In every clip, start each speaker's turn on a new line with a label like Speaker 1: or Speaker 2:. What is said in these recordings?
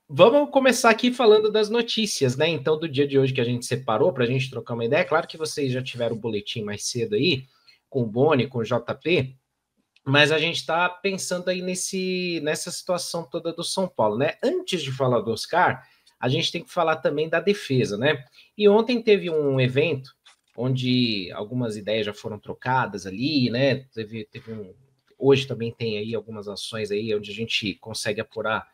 Speaker 1: Vamos começar aqui falando das notícias, né? Então, do dia de hoje que a gente separou para a gente trocar uma ideia. Claro que vocês já tiveram o boletim mais cedo aí, com o Boni, com o JP, mas a gente está pensando aí nessa situação toda do São Paulo, né? Antes de falar do Oscar, a gente tem que falar também da defesa, né? E ontem teve um evento onde algumas ideias já foram trocadas ali, né? Hoje também tem aí algumas ações aí onde a gente consegue apurar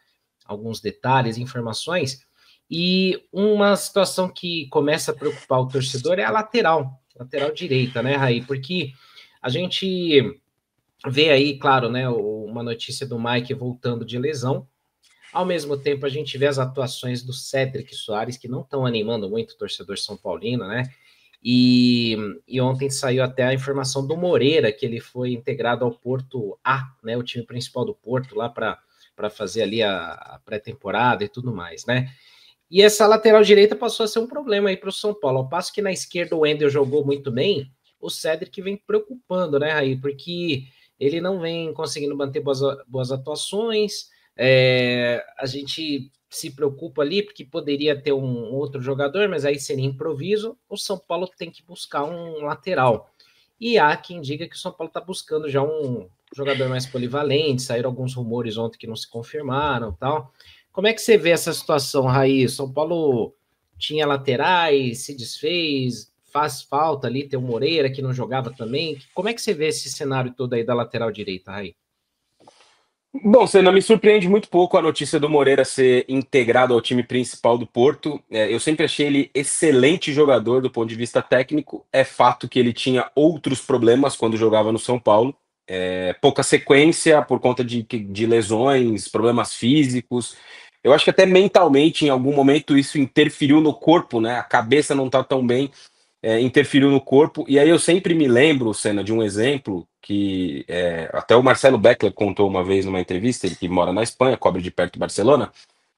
Speaker 1: alguns detalhes, informações, e uma situação que começa a preocupar o torcedor é a lateral direita, né, Raí? Porque a gente vê aí, claro, né, uma notícia do Mike voltando de lesão, ao mesmo tempo a gente vê as atuações do Cédric Soares, que não estão animando muito o torcedor são paulino, né? E ontem saiu até a informação do Moreira, que ele foi integrado ao Porto A, né, o time principal do Porto, lá para fazer ali a pré-temporada e tudo mais, né? E essa lateral direita passou a ser um problema aí para o São Paulo. Ao passo que na esquerda o Wendel jogou muito bem, o Cédric vem preocupando, né, Raí? Porque ele não vem conseguindo manter boas atuações. A gente se preocupa ali porque poderia ter um outro jogador, mas aí seria improviso. O São Paulo tem que buscar um lateral. E há quem diga que o São Paulo está buscando já um jogador mais polivalente. Saíram alguns rumores ontem que não se confirmaram, tal. Como é que você vê essa situação, Raí? São Paulo tinha laterais, se desfez, faz falta ali ter o Moreira que não jogava também. Como é que você vê esse cenário todo aí da lateral direita, Raí?
Speaker 2: Bom, Senna, me surpreende muito pouco a notícia do Moreira ser integrado ao time principal do Porto. Eu sempre achei ele excelente jogador do ponto de vista técnico. É fato que ele tinha outros problemas quando jogava no São Paulo. Pouca sequência por conta de lesões, problemas físicos. Eu acho que até mentalmente, em algum momento, isso interferiu no corpo, né? A cabeça não tá tão bem, interferiu no corpo. E aí eu sempre me lembro, Senna, de um exemplo que até o Marcelo Beckler contou uma vez numa entrevista, ele que mora na Espanha, cobre de perto Barcelona,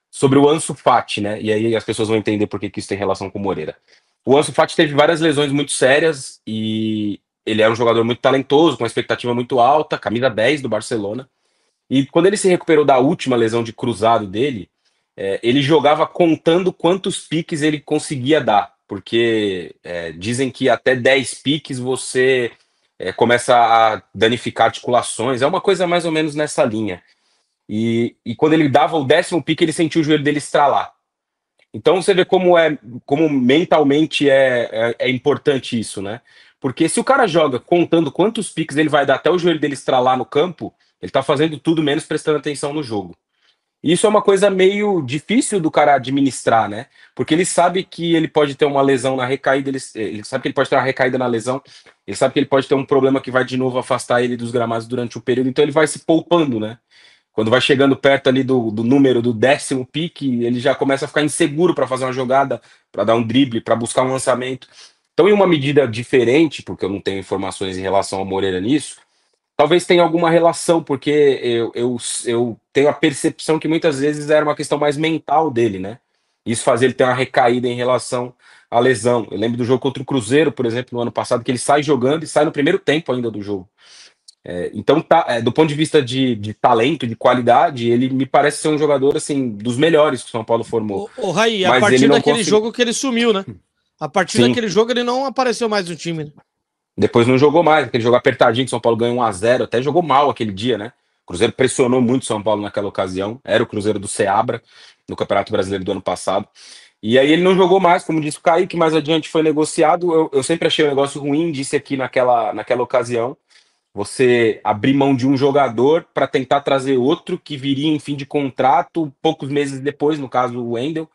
Speaker 2: sobre o Ansu Fati, né? E aí as pessoas vão entender por que isso tem relação com o Moreira. O Ansu Fati teve várias lesões muito sérias e ele é um jogador muito talentoso, com uma expectativa muito alta, camisa 10 do Barcelona. E quando ele se recuperou da última lesão de cruzado dele, ele jogava contando quantos piques ele conseguia dar, porque dizem que até 10 piques você começa a danificar articulações, é uma coisa mais ou menos nessa linha. E quando ele dava o 10º pique, ele sentiu o joelho dele estralar. Então você vê como mentalmente é importante isso, né? Porque se o cara joga contando quantos piques ele vai dar até o joelho dele estralar no campo, ele tá fazendo tudo menos prestando atenção no jogo. E isso é uma coisa meio difícil do cara administrar, né? Porque ele sabe que ele pode ter uma lesão na recaída, ele sabe que ele pode ter uma recaída na lesão, ele sabe que ele pode ter um problema que vai de novo afastar ele dos gramados durante o período, então ele vai se poupando, né? Quando vai chegando perto ali do número do 10º pique, ele já começa a ficar inseguro para fazer uma jogada, para dar um drible, para buscar um lançamento. Então, em uma medida diferente, porque eu não tenho informações em relação ao Moreira nisso, talvez tenha alguma relação, porque eu tenho a percepção que muitas vezes era uma questão mais mental dele, né? Isso faz ele ter uma recaída em relação à lesão. Eu lembro do jogo contra o Cruzeiro, por exemplo, no ano passado, que ele sai jogando e sai no primeiro tempo ainda do jogo. Então, do ponto de vista de talento, de qualidade, ele me parece ser um jogador assim dos melhores que o São Paulo formou.
Speaker 3: O Raí, a
Speaker 2: Mas ele
Speaker 3: partir
Speaker 2: não
Speaker 3: daquele
Speaker 2: conseguiu.
Speaker 3: jogo que ele sumiu, né? A partir
Speaker 2: Sim,
Speaker 3: daquele jogo ele não apareceu mais no time, né?
Speaker 2: depois não jogou mais, aquele jogo apertadinho que o São Paulo ganhou 1-0, até jogou mal aquele dia, né? O Cruzeiro pressionou muito o São Paulo naquela ocasião, era o Cruzeiro do Seabra, no Campeonato Brasileiro do ano passado. E aí ele não jogou mais, como disse o Kaique, mais adiante foi negociado. Eu sempre achei um negócio ruim, disse aqui naquela ocasião, você abrir mão de um jogador para tentar trazer outro que viria em fim de contrato poucos meses depois, no caso o Wendel.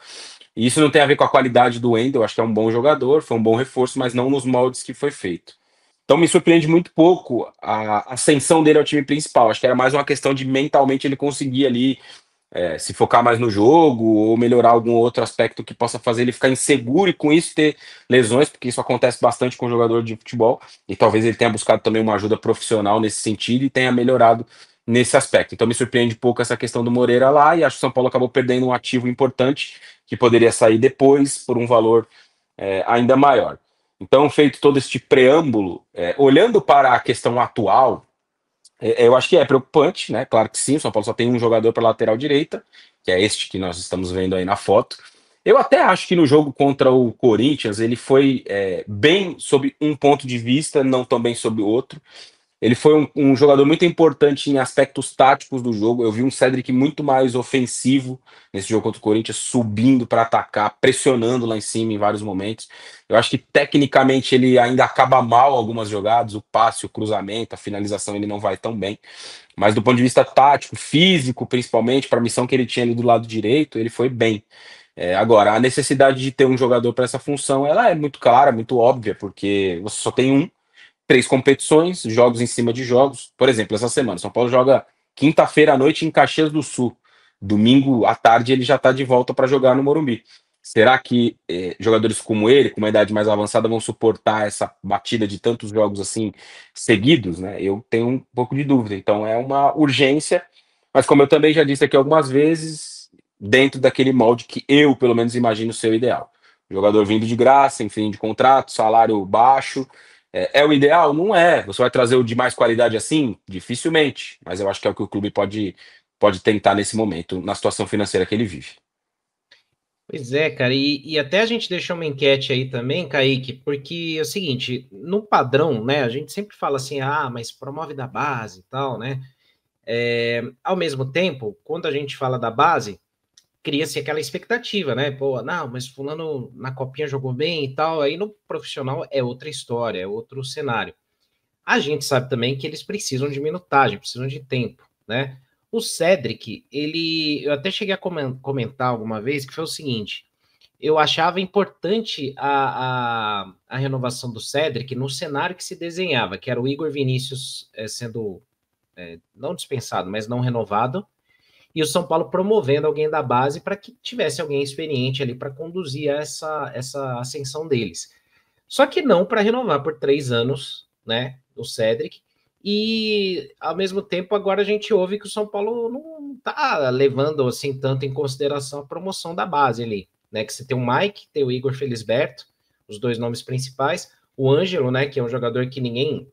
Speaker 2: E isso não tem a ver com a qualidade do Wendel, acho que é um bom jogador, foi um bom reforço, mas não nos moldes que foi feito. Então me surpreende muito pouco a ascensão dele ao time principal. Acho que era mais uma questão de mentalmente ele conseguir ali se focar mais no jogo ou melhorar algum outro aspecto que possa fazer ele ficar inseguro e com isso ter lesões, porque isso acontece bastante com o jogador de futebol e talvez ele tenha buscado também uma ajuda profissional nesse sentido e tenha melhorado nesse aspecto. Então me surpreende pouco essa questão do Moreira lá e acho que o São Paulo acabou perdendo um ativo importante que poderia sair depois por um valor ainda maior. Então, feito todo este preâmbulo, olhando para a questão atual, Eu acho que é preocupante, né? Claro que sim, o São Paulo só tem um jogador para lateral direita, que é este que nós estamos vendo aí na foto. Eu até acho que no jogo contra o Corinthians ele foi bem sob um ponto de vista, não tão bem sob o outro. Ele foi um jogador muito importante em aspectos táticos do jogo. Eu vi um Cedric muito mais ofensivo nesse jogo contra o Corinthians, subindo para atacar, pressionando lá em cima em vários momentos. Eu acho que tecnicamente ele ainda acaba mal algumas jogadas, o passe, o cruzamento, a finalização ele não vai tão bem. Mas do ponto de vista tático, físico, principalmente, para a missão que ele tinha ali do lado direito, ele foi bem. Agora, a necessidade de ter um jogador para essa função, ela é muito clara, muito óbvia, porque você só tem um, 3 competições, jogos em cima de jogos. Por exemplo, essa semana, São Paulo joga quinta-feira à noite em Caxias do Sul. Domingo à tarde ele já está de volta para jogar no Morumbi. Será que jogadores como ele, com uma idade mais avançada, vão suportar essa batida de tantos jogos assim seguidos, né? Eu tenho um pouco de dúvida. Então é uma urgência, mas como eu também já disse aqui algumas vezes, dentro daquele molde que eu, pelo menos, imagino ser o ideal. Jogador vindo de graça, em fim de contrato, salário baixo. É o ideal? Não é. Você vai trazer o de mais qualidade assim? Dificilmente. Mas eu acho que é o que o clube pode tentar nesse momento, na situação financeira que ele vive.
Speaker 1: Pois é, cara, e até a gente deixou uma enquete aí também, Kaique, porque é o seguinte, no padrão, né, a gente sempre fala assim, mas promove da base e tal, né, ao mesmo tempo, quando a gente fala da base, cria-se aquela expectativa, né, pô, não, mas fulano na copinha jogou bem e tal, aí no profissional é outra história, é outro cenário. A gente sabe também que eles precisam de minutagem, precisam de tempo, né, o Cedric, eu até cheguei a comentar alguma vez que foi o seguinte, eu achava importante a renovação do Cedric no cenário que se desenhava, que era o Igor Vinícius sendo não dispensado, mas não renovado, e o São Paulo promovendo alguém da base para que tivesse alguém experiente ali para conduzir essa ascensão deles. Só que não para renovar por 3 anos, né, o Cedric, e ao mesmo tempo agora a gente ouve que o São Paulo não está levando assim tanto em consideração a promoção da base ali, né, que você tem o Mike, tem o Igor Felisberto, os 2 nomes principais, o Ângelo, né, que é um jogador que ninguém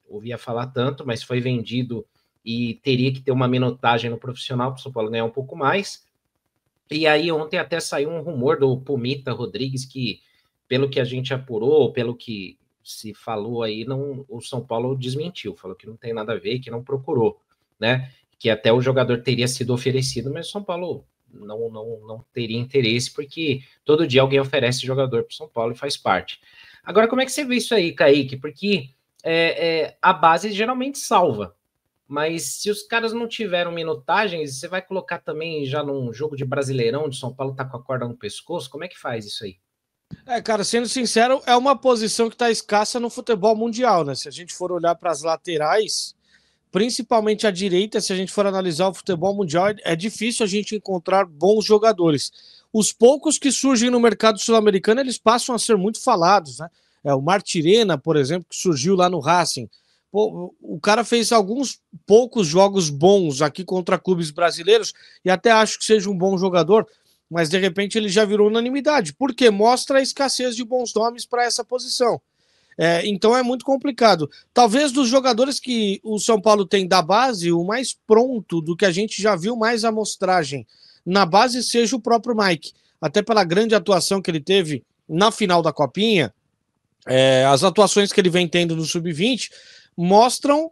Speaker 1: ouvia falar tanto, mas foi vendido e teria que ter uma minutagem no profissional para o São Paulo ganhar um pouco mais. E aí ontem até saiu um rumor do Pumita Rodrigues que, pelo que a gente apurou, pelo que se falou aí, não, o São Paulo desmentiu, falou que não tem nada a ver, que não procurou, né? Que até o jogador teria sido oferecido, mas o São Paulo não teria interesse, porque todo dia alguém oferece jogador para o São Paulo e faz parte. Agora, como é que você vê isso aí, Kaique? Porque a base geralmente salva, mas se os caras não tiveram minutagem, você vai colocar também já num jogo de Brasileirão, onde São Paulo tá com a corda no pescoço? Como é que faz isso aí?
Speaker 3: Cara, sendo sincero, é uma posição que está escassa no futebol mundial, né? Se a gente for olhar para as laterais, principalmente a direita, se a gente for analisar o futebol mundial, é difícil a gente encontrar bons jogadores. Os poucos que surgem no mercado sul-americano, eles passam a ser muito falados, né? O Martirena, por exemplo, que surgiu lá no Racing. Pô, o cara fez alguns poucos jogos bons aqui contra clubes brasileiros e até acho que seja um bom jogador, mas de repente ele já virou unanimidade, porque mostra a escassez de bons nomes para essa posição. Então é muito complicado. Talvez dos jogadores que o São Paulo tem da base, o mais pronto do que a gente já viu mais amostragem na base seja o próprio Mike. Até pela grande atuação que ele teve na final da Copinha, as atuações que ele vem tendo no Sub-20 mostram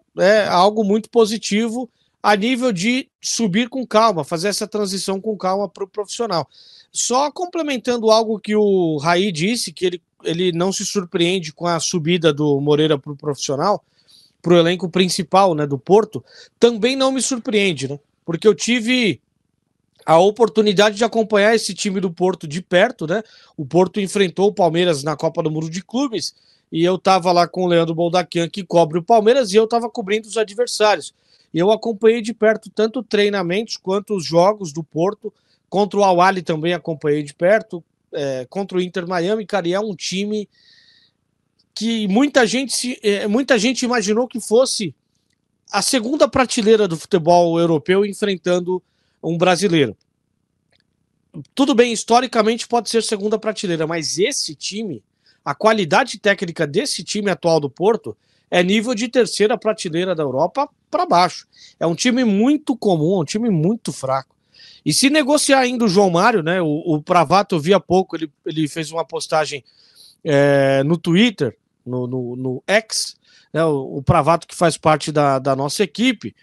Speaker 3: algo muito positivo a nível de subir com calma, fazer essa transição com calma para o profissional. Só complementando algo que o Raí disse, que ele não se surpreende com a subida do Moreira para o profissional, para o elenco principal, né, do Porto, também não me surpreende, né? Porque eu tive a oportunidade de acompanhar esse time do Porto de perto, né? O Porto enfrentou o Palmeiras na Copa do Mundo de Clubes e eu estava lá com o Leandro Boldaquian, que cobre o Palmeiras, e eu estava cobrindo os adversários. E eu acompanhei de perto tanto treinamentos quanto os jogos do Porto. Contra o Al-Ahly também acompanhei de perto. Contra o Inter Miami, cara, e é um time que muita gente imaginou que fosse a segunda prateleira do futebol europeu enfrentando um brasileiro. Tudo bem, historicamente pode ser segunda prateleira, mas esse time, a qualidade técnica desse time atual do Porto é nível de terceira prateleira da Europa para baixo. É um time muito comum, um time muito fraco. E se negociar ainda o João Mário, né? O Pravato, eu vi há pouco, ele fez uma postagem no Twitter, no X, né, o Pravato, que faz parte da nossa equipe,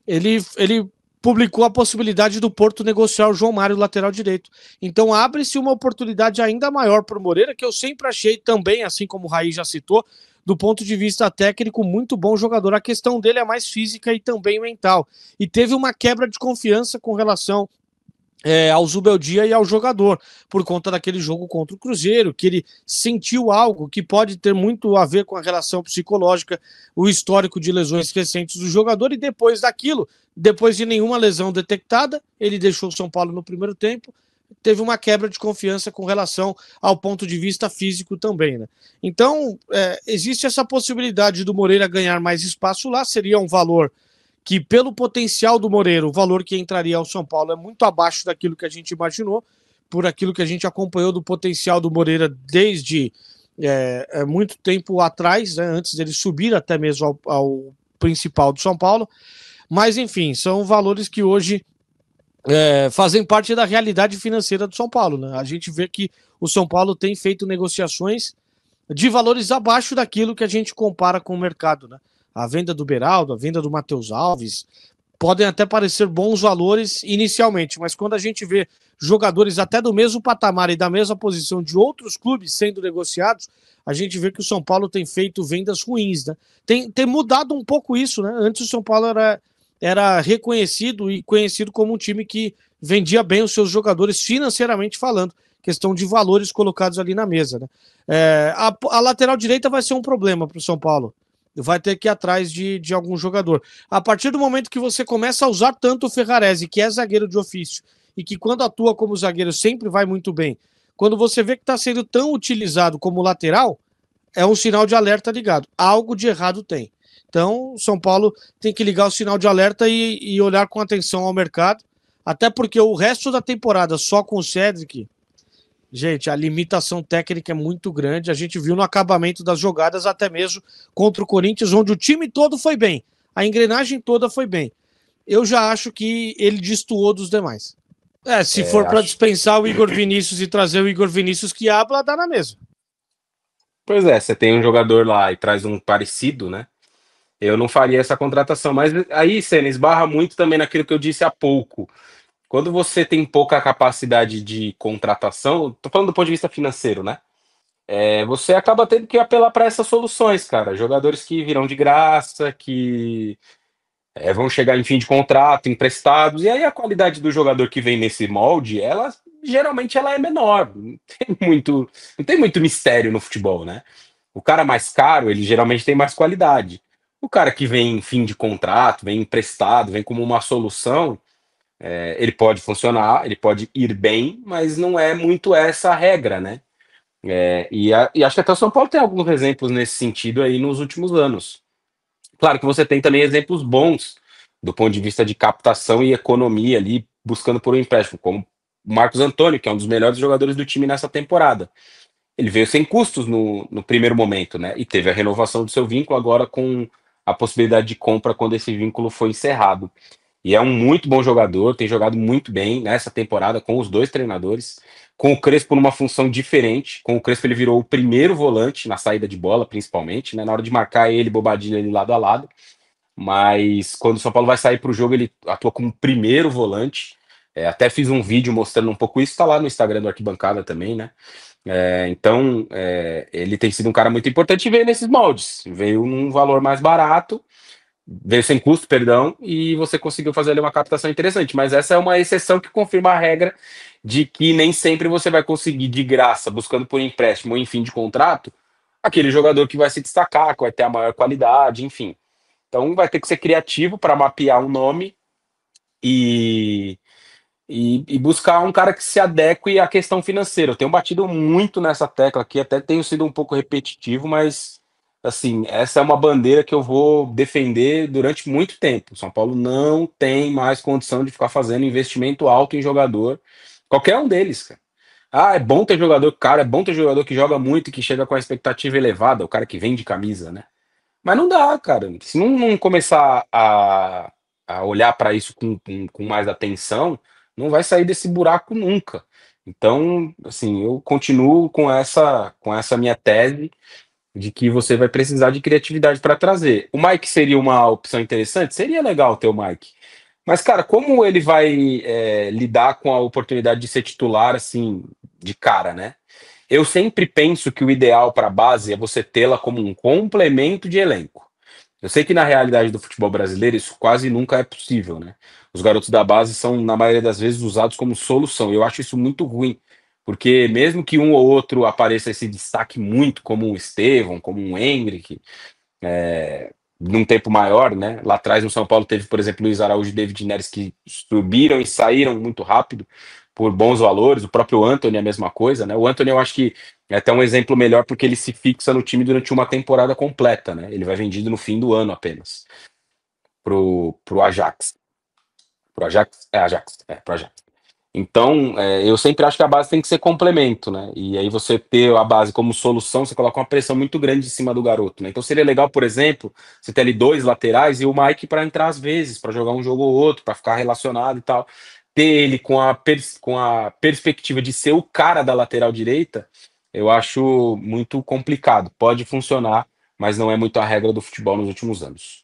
Speaker 3: ele publicou a possibilidade do Porto negociar o João Mário, lateral direito. Então abre-se uma oportunidade ainda maior para o Moreira, que eu sempre achei também, assim como o Raí já citou, do ponto de vista técnico, muito bom jogador. A questão dele é mais física e também mental. E teve uma quebra de confiança com relação ao Zubeldia e ao jogador, por conta daquele jogo contra o Cruzeiro, que ele sentiu algo que pode ter muito a ver com a relação psicológica, o histórico de lesões recentes do jogador, e depois daquilo, depois de nenhuma lesão detectada, ele deixou o São Paulo no primeiro tempo, teve uma quebra de confiança com relação ao ponto de vista físico também, né? Então, existe essa possibilidade do Moreira ganhar mais espaço lá, seria um valor que, pelo potencial do Moreira, o valor que entraria ao São Paulo é muito abaixo daquilo que a gente imaginou, por aquilo que a gente acompanhou do potencial do Moreira desde muito tempo atrás, né, antes dele subir até mesmo ao principal do São Paulo. Mas, enfim, são valores que hoje fazem parte da realidade financeira do São Paulo, né? A gente vê que o São Paulo tem feito negociações de valores abaixo daquilo que a gente compara com o mercado, né? A venda do Beraldo, a venda do Matheus Alves, podem até parecer bons valores inicialmente, mas quando a gente vê jogadores até do mesmo patamar e da mesma posição de outros clubes sendo negociados, a gente vê que o São Paulo tem feito vendas ruins, né? Tem mudado um pouco isso, né? Antes o São Paulo era reconhecido e conhecido como um time que vendia bem os seus jogadores financeiramente falando, questão de valores colocados ali na mesa, né? A lateral direita vai ser um problema para o São Paulo. Vai ter que ir atrás de algum jogador. A partir do momento que você começa a usar tanto o Ferrarese, que é zagueiro de ofício, e que quando atua como zagueiro sempre vai muito bem, quando você vê que está sendo tão utilizado como lateral, é um sinal de alerta ligado. Algo de errado tem. Então, o São Paulo tem que ligar o sinal de alerta e olhar com atenção ao mercado, até porque o resto da temporada só com o Cedric, gente, a limitação técnica é muito grande. A gente viu no acabamento das jogadas, até mesmo contra o Corinthians, onde o time todo foi bem. A engrenagem toda foi bem. Eu já acho que ele destoou dos demais. Se for para dispensar o Igor Vinícius e trazer o Igor Vinícius que habla, dá na mesma.
Speaker 2: Pois é, você tem um jogador lá e traz um parecido, né? Eu não faria essa contratação. Mas aí, Senna, esbarra muito também naquilo que eu disse há pouco. Quando você tem pouca capacidade de contratação, tô falando do ponto de vista financeiro, né? Você acaba tendo que apelar para essas soluções, cara. Jogadores que virão de graça, que vão chegar em fim de contrato, emprestados, e aí a qualidade do jogador que vem nesse molde, geralmente ela é menor. Não tem muito mistério no futebol, né? O cara mais caro, ele geralmente tem mais qualidade. O cara que vem em fim de contrato, vem emprestado, vem como uma solução, ele pode funcionar, ele pode ir bem, mas não é muito essa a regra, né? E acho que até o São Paulo tem alguns exemplos nesse sentido aí nos últimos anos. Claro que você tem também exemplos bons do ponto de vista de captação e economia ali, buscando por um empréstimo, como o Marcos Antônio, que é um dos melhores jogadores do time nessa temporada. Ele veio sem custos no primeiro momento, né? E teve a renovação do seu vínculo agora com a possibilidade de compra quando esse vínculo foi encerrado. E é um muito bom jogador, tem jogado muito bem nessa temporada com os dois treinadores, com o Crespo numa função diferente. Com o Crespo ele virou o primeiro volante na saída de bola, principalmente, né? Na hora de marcar ele, Bobadilha ele lado a lado. Mas quando o São Paulo vai sair para o jogo, ele atua como primeiro volante. Até fiz um vídeo mostrando um pouco isso, tá lá no Instagram do Arquibancada também, né? Então, ele tem sido um cara muito importante e veio nesses moldes. Veio num valor mais barato, veio sem custo, perdão, e você conseguiu fazer ali uma captação interessante. Mas essa é uma exceção que confirma a regra de que nem sempre você vai conseguir de graça, buscando por empréstimo ou em fim de contrato, aquele jogador que vai se destacar, que vai ter a maior qualidade, enfim. Então vai ter que ser criativo para mapear um nome e buscar um cara que se adeque à questão financeira. Eu tenho batido muito nessa tecla aqui, até tenho sido um pouco repetitivo, mas assim, essa é uma bandeira que eu vou defender durante muito tempo. O São Paulo não tem mais condição de ficar fazendo investimento alto em jogador, qualquer um deles, cara. É bom ter jogador caro, é bom ter jogador que joga muito e que chega com a expectativa elevada, o cara que vende camisa, né? Mas não dá, cara. Se não começar a olhar para isso com mais atenção, não vai sair desse buraco nunca. Então, assim, eu continuo com essa minha tese de que você vai precisar de criatividade para trazer. O Mike seria uma opção interessante? Seria legal ter o Mike. Mas, cara, como ele vai lidar com a oportunidade de ser titular, assim, de cara, né? Eu sempre penso que o ideal para a base é você tê-la como um complemento de elenco. Eu sei que na realidade do futebol brasileiro isso quase nunca é possível, né? Os garotos da base são, na maioria das vezes, usados como solução. Eu acho isso muito ruim, porque mesmo que um ou outro apareça e se destaque muito, como um Estevão, como um Endrick, num tempo maior, né? Lá atrás no São Paulo teve, por exemplo, Luiz Araújo e David Neres que subiram e saíram muito rápido por bons valores. O próprio Antony é a mesma coisa, né? O Antony eu acho que é até um exemplo melhor porque ele se fixa no time durante uma temporada completa, né? Ele vai vendido no fim do ano apenas pro Ajax. Pro Ajax? Pro Ajax. Então, eu sempre acho que a base tem que ser complemento, né? E aí você ter a base como solução, você coloca uma pressão muito grande em cima do garoto, né? Então seria legal, por exemplo, você ter ali dois laterais e o Mike para entrar às vezes, para jogar um jogo ou outro, para ficar relacionado e tal. Ter ele com a perspectiva de ser o cara da lateral direita, eu acho muito complicado. Pode funcionar, mas não é muito a regra do futebol nos últimos anos.